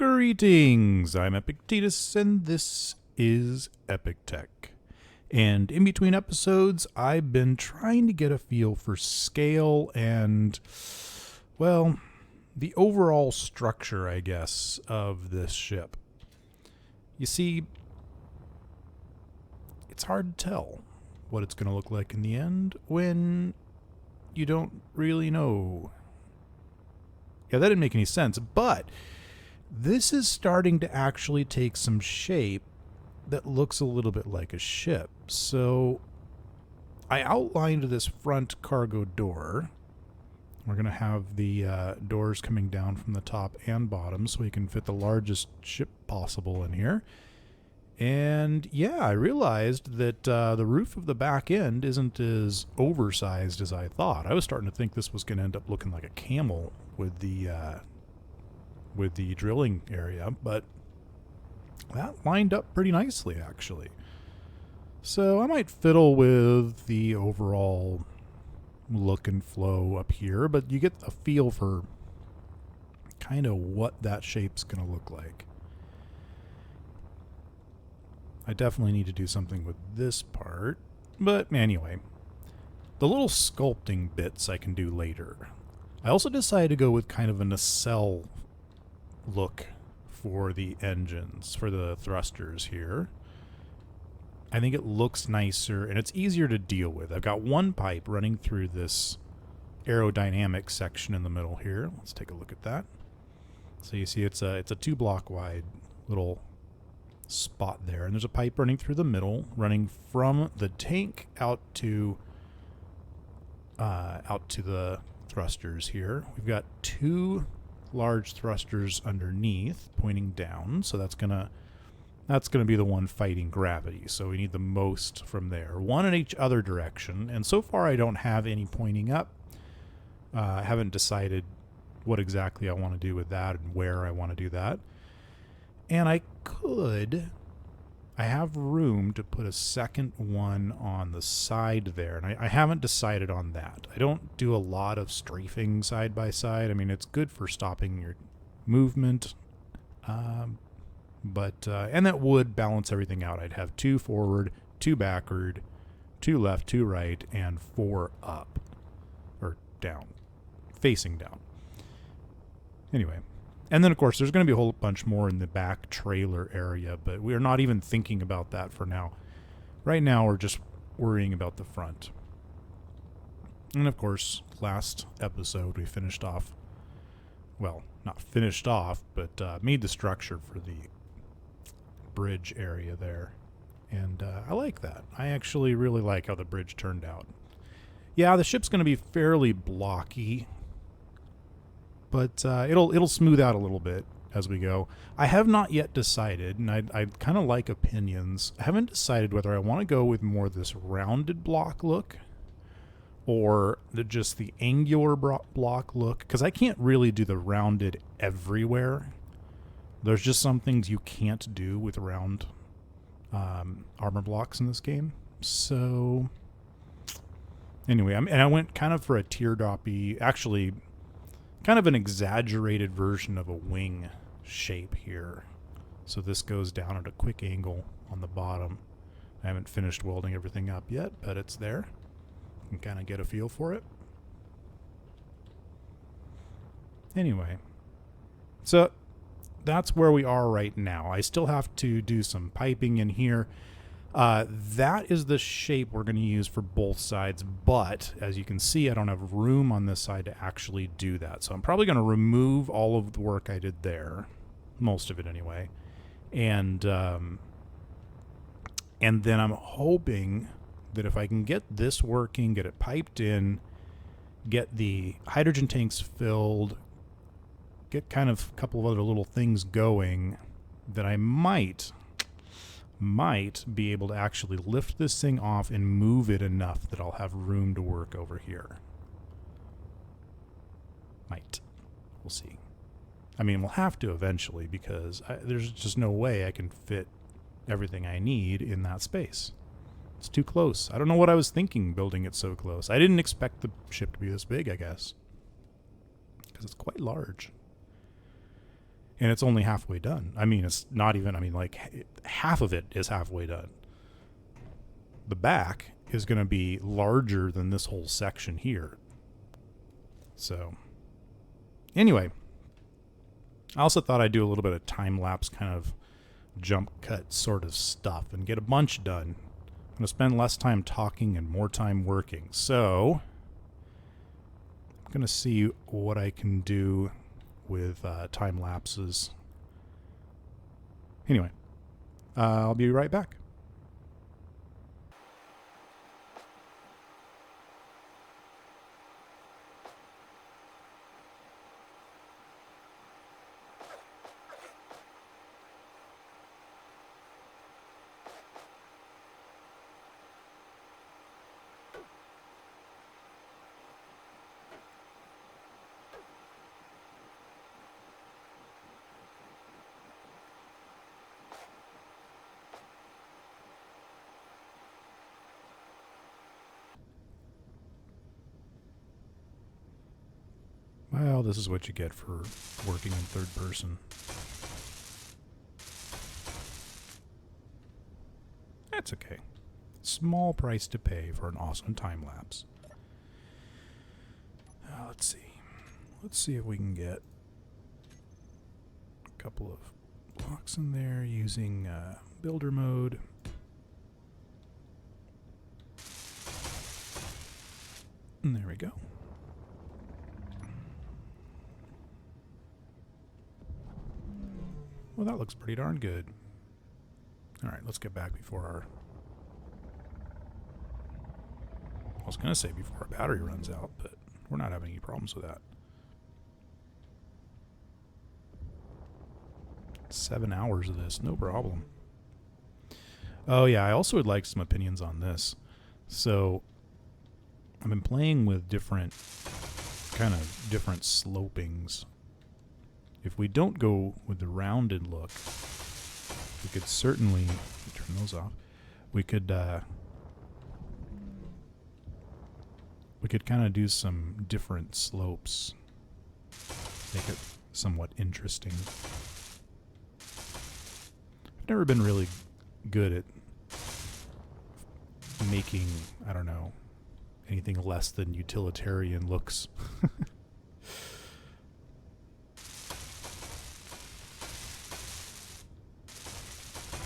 Greetings, I'm Epictetus, and this is Epic Tech. And in between episodes, I've been trying to get a feel for scale and, well, the overall structure, I guess, of this ship. You see, it's hard to tell what it's going to look like in the end when you don't really know. Yeah, that didn't make any sense, but this is starting to actually take some shape that looks a little bit like a ship. So I outlined this front cargo door. We're going to have the doors coming down from the top and bottom so we can fit the largest ship possible in here. And yeah, I realized that the roof of the back end isn't as oversized as I thought. I was starting to think this was going to end up looking like a camel with the drilling area, but that lined up pretty nicely, actually. So I might fiddle with the overall look and flow up here, but you get a feel for kind of what that shape's going to look like. I definitely need to do something with this part, but anyway, the little sculpting bits I can do later. I also decided to go with kind of a nacelle look for the engines, for the thrusters here. I think it looks nicer and it's easier to deal with. I've got one pipe running through this aerodynamic section in the middle here. Let's take a look at that. So you see it's a 2 block wide little spot there, and there's a pipe running through the middle, running from the tank out to the thrusters here. We've got 2 large thrusters underneath pointing down, so that's gonna be the one fighting gravity, so we need the most from there, one in each other direction. And so far I don't have any pointing up. I haven't decided what exactly I want to do with that and where I want to do that. And I have room to put a second one on the side there, and I haven't decided on that. I don't do a lot of strafing side by side. I mean, it's good for stopping your movement, but that would balance everything out. I'd have 2 forward, 2 backward, 2 left, 2 right, and 4 up, or down, facing down. Anyway. And then, of course, there's going to be a whole bunch more in the back trailer area, but we're not even thinking about that for now. Right now, we're just worrying about the front. And, of course, last episode, we finished off, well, not finished off, but made the structure for the bridge area there. And I like that. I actually really like how the bridge turned out. Yeah, the ship's going to be fairly blocky, but it'll smooth out a little bit as we go. I have not yet decided, and I kind of like opinions. I haven't decided whether I want to go with more of this rounded block look or just the angular block look, because I can't really do the rounded everywhere. There's just some things you can't do with round armor blocks in this game. So anyway, I went kind of for a teardroppy, actually kind of an exaggerated version of a wing shape here. So this goes down at a quick angle on the bottom. I haven't finished welding everything up yet, but it's there. You can kind of get a feel for it. Anyway, so that's where we are right now. I still have to do some piping in here. That is the shape we're going to use for both sides, but as you can see, I don't have room on this side to actually do that. So I'm probably going to remove all of the work I did there, most of it anyway. And then I'm hoping that if I can get this working, get it piped in, get the hydrogen tanks filled, get kind of a couple of other little things going, that I might be able to actually lift this thing off and move it enough that I'll have room to work over here. Might. We'll see. I mean, we'll have to eventually, because there's just no way I can fit everything I need in that space. It's too close. I don't know what I was thinking building it so close. I didn't expect the ship to be this big, I guess, because it's quite large. And it's only halfway done. I mean, it's not even, I mean, like half of it is halfway done. The back is going to be larger than this whole section here. So anyway, I also thought I'd do a little bit of time-lapse kind of jump cut sort of stuff and get a bunch done. I'm going to spend less time talking and more time working. So I'm going to see what I can do with time lapses. Anyway, I'll be right back. Well, this is what you get for working in third person. That's okay. Small price to pay for an awesome time lapse. Let's see. Let's see if we can get a couple of blocks in there using builder mode. And there we go. Well, that looks pretty darn good. All right, let's get back before our... I was going to say before our battery runs out, but we're not having any problems with that. 7 hours of this, no problem. Oh yeah, I also would like some opinions on this. So I've been playing with different slopings. If we don't go with the rounded look, we could certainly turn those off. We could kind of do some different slopes, make it somewhat interesting. I've never been really good at making, I don't know, anything less than utilitarian looks.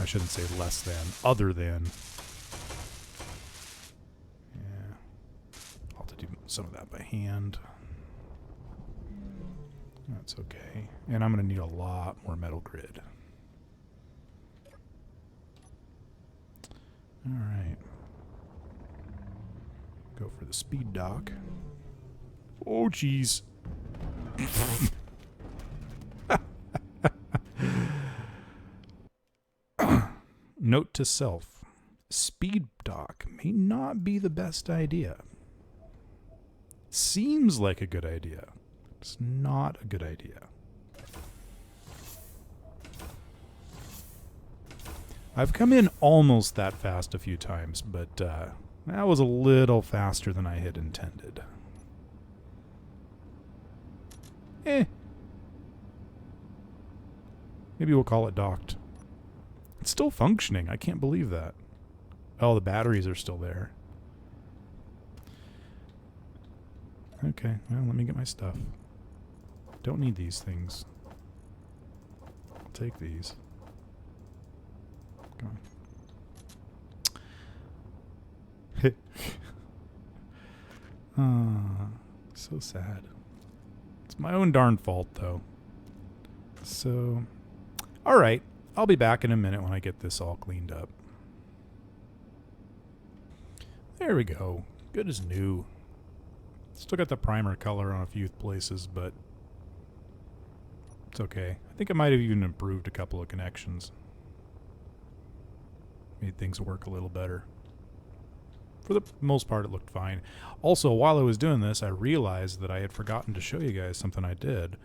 I shouldn't say less than, other than. Yeah. I'll have to do some of that by hand. That's okay. And I'm going to need a lot more metal grid. Alright. Go for the speed dock. Oh, jeez. Note to self. Speed dock may not be the best idea. Seems like a good idea. It's not a good idea. I've come in almost that fast a few times, but that was a little faster than I had intended. Maybe we'll call it docked. It's still functioning. I can't believe that. Oh, the batteries are still there. Okay, well, let me get my stuff. Don't need these things. I'll take these. Come on. So sad. It's my own darn fault, though. So, all right. I'll be back in a minute when I get this all cleaned up. There we go. Good as new. Still got the primer color on a few places, but it's okay. I think I might have even improved a couple of connections. Made things work a little better. For the most part, it looked fine. Also, while I was doing this, I realized that I had forgotten to show you guys something I did.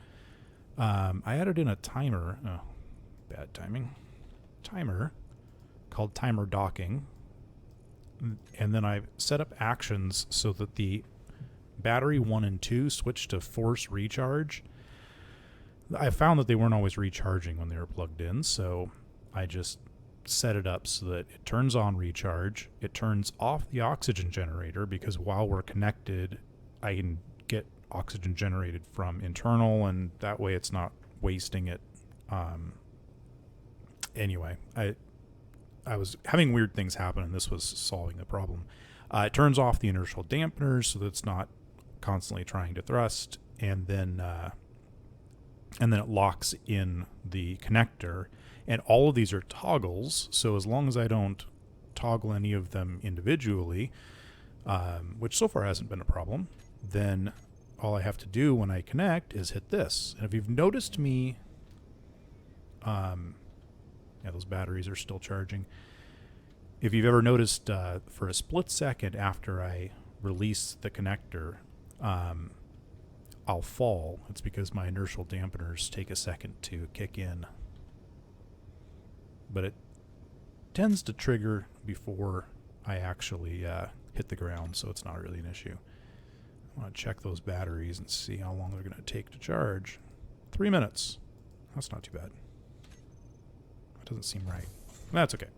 I added in a timer. Oh, bad timing. Timer called timer docking. And then I set up actions so that the battery 1 and 2 switch to force recharge. I found that they weren't always recharging when they were plugged in, so I just set it up so that it turns on recharge. It turns off the oxygen generator because while we're connected, I can get oxygen generated from internal, and that way it's not wasting it. Anyway, I was having weird things happen, and this was solving the problem. It turns off the inertial dampeners so that it's not constantly trying to thrust, and then it locks in the connector. And all of these are toggles, so as long as I don't toggle any of them individually, which so far hasn't been a problem, then all I have to do when I connect is hit this. And if you've noticed me, yeah, those batteries are still charging. If you've ever noticed for a split second after I release the connector, I'll fall. It's because my inertial dampeners take a second to kick in. But it tends to trigger before I actually hit the ground, so it's not really an issue. I want to check those batteries and see how long they're going to take to charge. 3 minutes. That's not too bad. That doesn't seem right. That's okay.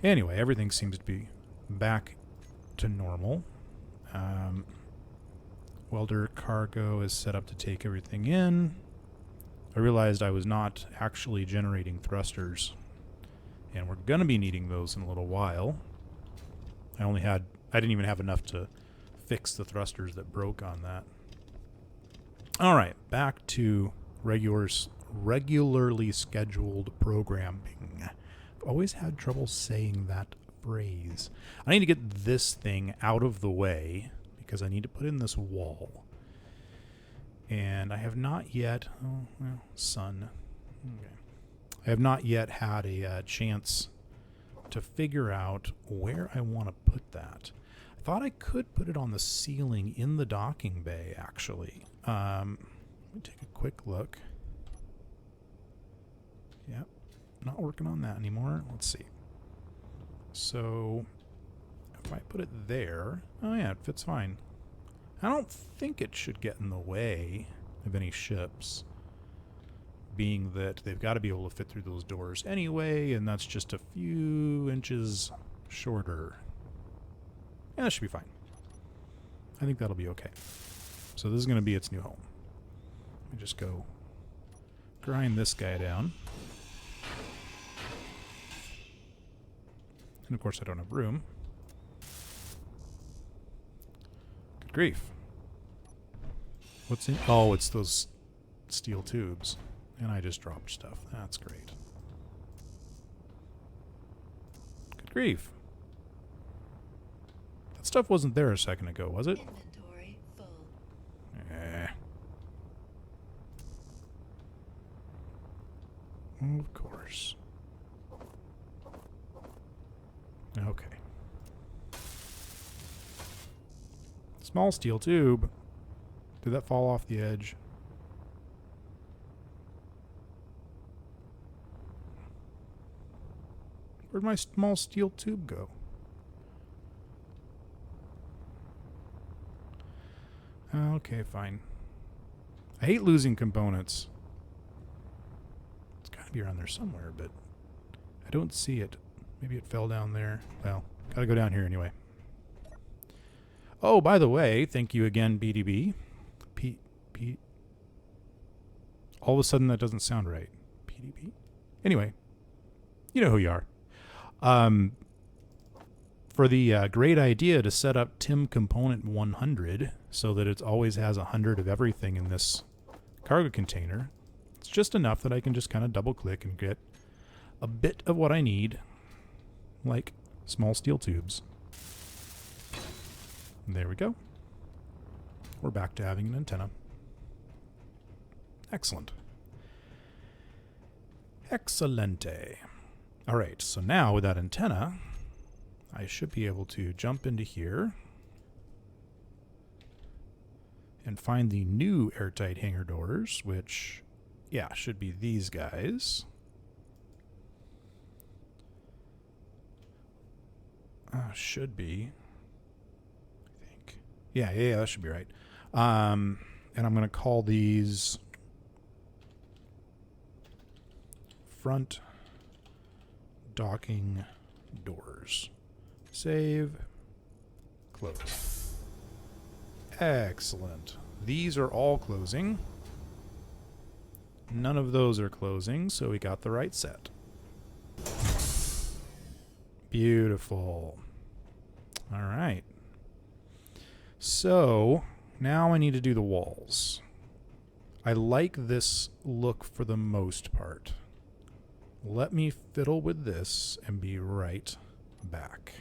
Anyway, everything seems to be back to normal. Welder cargo is set up to take everything in. I realized I was not actually generating thrusters, and we're going to be needing those in a little while. I didn't even have enough to fix the thrusters that broke on that. All right, back to regularly scheduled programming. I've always had trouble saying that phrase. I need to get this thing out of the way because I need to put in this wall. And I have not yet... Oh, well, sun. Okay. I have not yet had a chance to figure out where I want to put that. I thought I could put it on the ceiling in the docking bay, actually. Let me take a quick look. Yep, not working on that anymore. Let's see. So, if I put it there... Oh yeah, it fits fine. I don't think it should get in the way of any ships, being that they've got to be able to fit through those doors anyway, and that's just a few inches shorter. Yeah, that should be fine. I think that'll be okay. So this is going to be its new home. Let me just go grind this guy down. And of course I don't have room. Good grief. What's in? Oh, it's those steel tubes. And I just dropped stuff. That's great. Good grief. That stuff wasn't there a second ago, was it? Inventory full. Of course. Okay. Small steel tube. Did that fall off the edge? Where'd my small steel tube go? Okay, fine. I hate losing components. It's got to be around there somewhere, but I don't see it. Maybe it fell down there. Well, got to go down here anyway. Oh, by the way, thank you again, BDB. All of a sudden, that doesn't sound right. PDB? Anyway, you know who you are. For the great idea to set up Tim Component 100 so that it always has 100 of everything in this cargo container. It's just enough that I can just kind of double click and get a bit of what I need, like small steel tubes. And there we go. We're back to having an antenna. Excellent. Excelente. All right, so now with that antenna, I should be able to jump into here and find the new airtight hangar doors, which, yeah, should be these guys. Should be. I think. Yeah, that should be right. And I'm going to call these front docking doors. Save. Close. Excellent. These are all closing. None of those are closing, so we got the right set. Beautiful. All right. So now I need to do the walls. I like this look for the most part. Let me fiddle with this and be right back.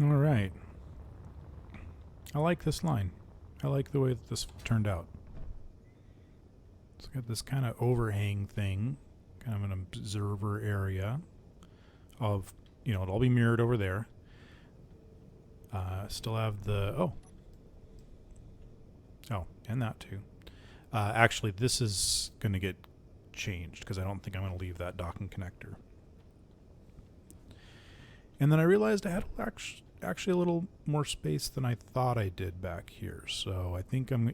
All right. I like this line. I like the way that this turned out. It's got this kind of overhang thing, kind of an observer area of, it'll all be mirrored over there. Still have the, oh, and that too. Actually, this is going to get changed because I don't think I'm going to leave that docking connector. And then I realized I had actually a little more space than I thought I did back here. So I think I'm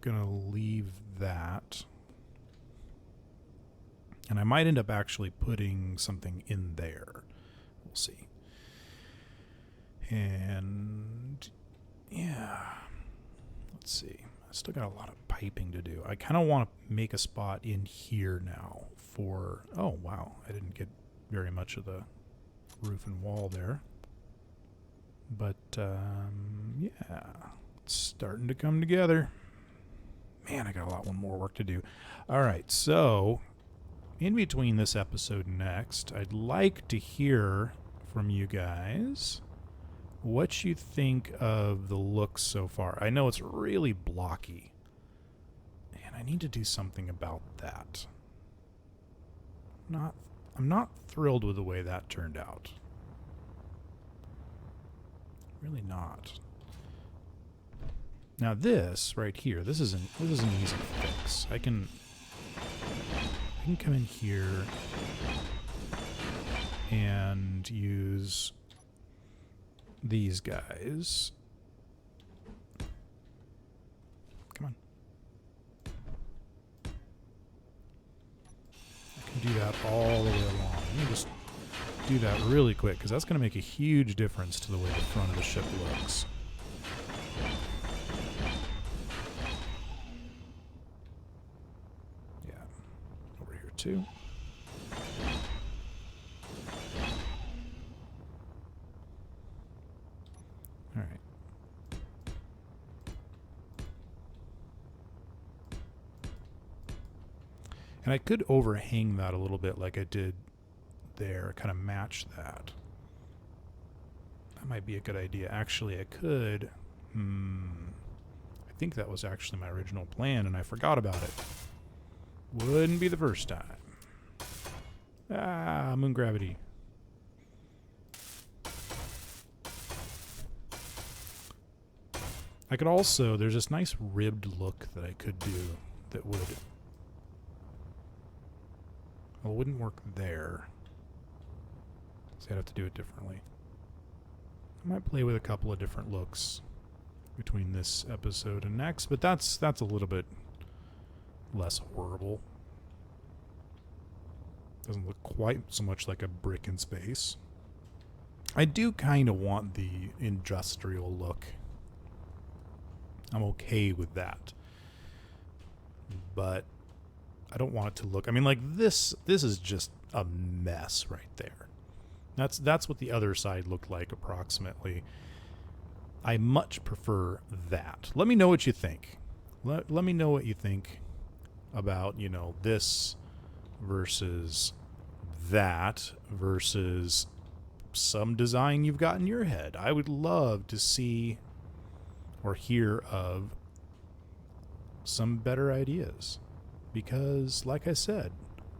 going to leave that. And I might end up actually putting something in there. We'll see. And yeah, let's see. I still got a lot of piping to do. I kind of want to make a spot in here now for, oh wow, I didn't get very much of the roof and wall there. But yeah, it's starting to come together. Man, I got a lot more work to do. All right, so in between this episode and next, I'd like to hear from you guys what you think of the look so far. I know it's really blocky, and I need to do something about that. I'm not thrilled with the way that turned out. Really not. Now this right here, this is an easy fix. I can come in here and use these guys. Come on. I can do that all the way along. Let me just do that really quick because that's going to make a huge difference to the way the front of the ship looks. Yeah. Over here too. All right. And I could overhang that a little bit like I did there, kind of match that. That might be a good idea. Actually, I could. I think that was actually my original plan, and I forgot about it. Wouldn't be the first time. Ah, moon gravity. I could also, there's this nice ribbed look that I could do that would, well, it wouldn't work there. So I'd have to do it differently. I might play with a couple of different looks between this episode and next, but that's a little bit less horrible. Doesn't look quite so much like a brick in space. I do kind of want the industrial look. I'm okay with that. But I don't want it to look, I mean, like this is just a mess right there. That's what the other side looked like approximately. I much prefer that. Let me know what you think. Let me know what you think about, this versus that versus some design you've got in your head. I would love to see or hear of some better ideas, because like I said,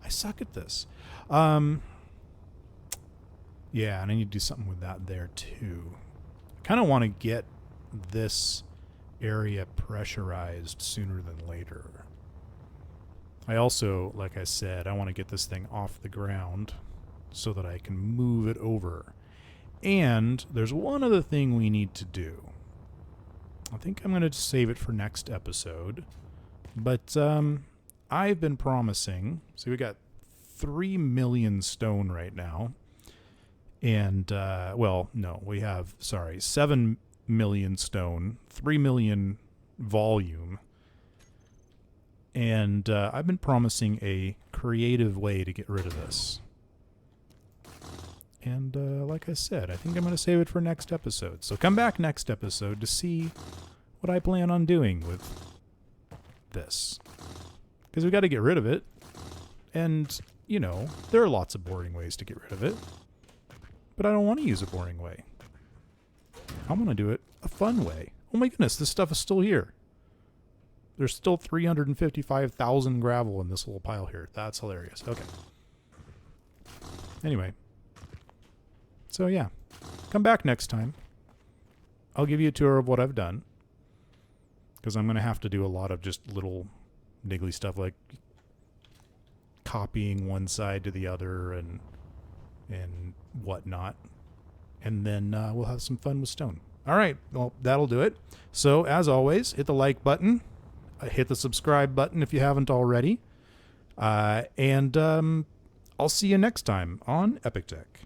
I suck at this. Yeah, and I need to do something with that there too. I kind of want to get this area pressurized sooner than later. I also, like I said, I want to get this thing off the ground so that I can move it over. And there's one other thing we need to do. I think I'm going to save it for next episode. But I've been promising, so we got 3 million stone right now. And, well, no, we have, 7 million stone, 3 million volume. And I've been promising a creative way to get rid of this. And like I said, I think I'm going to save it for next episode. So come back next episode to see what I plan on doing with this. Because we got to get rid of it. And, you know, there are lots of boring ways to get rid of it. But I don't want to use a boring way. I want to do it a fun way. Oh my goodness, this stuff is still here. There's still 355,000 gravel in this little pile here. That's hilarious. Okay. Anyway. So yeah. Come back next time. I'll give you a tour of what I've done. Because I'm going to have to do a lot of just little niggly stuff like copying one side to the other and whatnot. And then we'll have some fun with stone. All right. Well, that'll do it. So as always, hit the like button. Hit the subscribe button if you haven't already. And I'll see you next time on Epic Tech.